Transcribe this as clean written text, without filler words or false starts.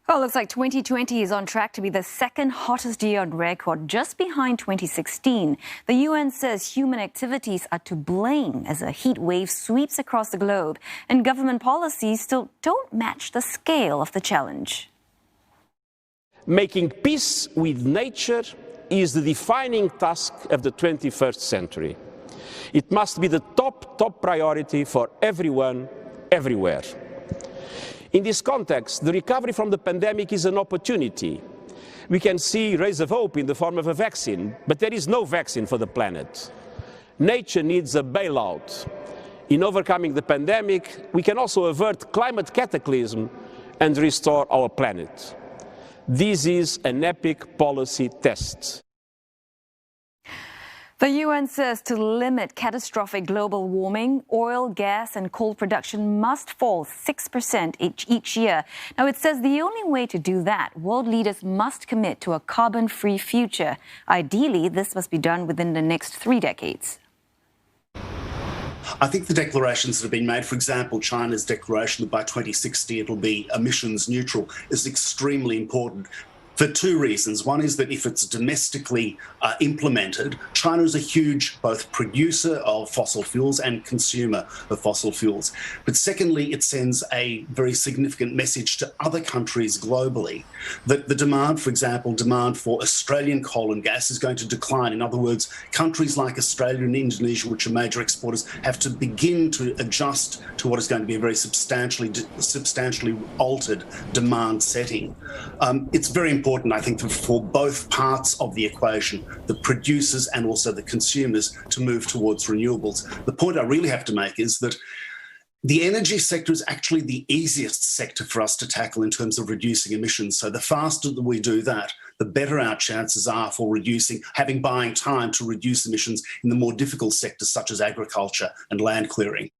Well, it looks like 2020 is on track to be the second hottest year on record, just behind 2016. The UN says human activities are to blame as a heat wave sweeps across the globe, and government policies still don't match the scale of the challenge. Making peace with nature is the defining task of the 21st century. It must be the top priority for everyone, everywhere. In this context, the recovery from the pandemic is an opportunity. We can see rays of hope in the form of a vaccine, but there is no vaccine for the planet. Nature needs a bailout. In overcoming the pandemic, we can also avert climate cataclysm and restore our planet. This is an epic policy test. The UN says to limit catastrophic global warming, oil, gas and coal production must fall 6% each year. Now, it says the only way to do that, world leaders must commit to a carbon-free future. Ideally, this must be done within the next 3 decades. I think the declarations that have been made, for example, China's declaration that by 2060 it'll be emissions neutral, is extremely important. For 2 reasons. One is that if it's domestically implemented, China is a huge both producer of fossil fuels and consumer of fossil fuels. But secondly, it sends a very significant message to other countries globally that the demand, for example, demand for Australian coal and gas is going to decline. In other words, countries like Australia and Indonesia, which are major exporters, have to begin to adjust to what is going to be a very substantially altered demand setting. It's very important, I think, for both parts of the equation, the producers and also the consumers, to move towards renewables. The point I really have to make is that the energy sector is actually the easiest sector for us to tackle in terms of reducing emissions. So the faster that we do that, the better our chances are for having buying time to reduce emissions in the more difficult sectors such as agriculture and land clearing.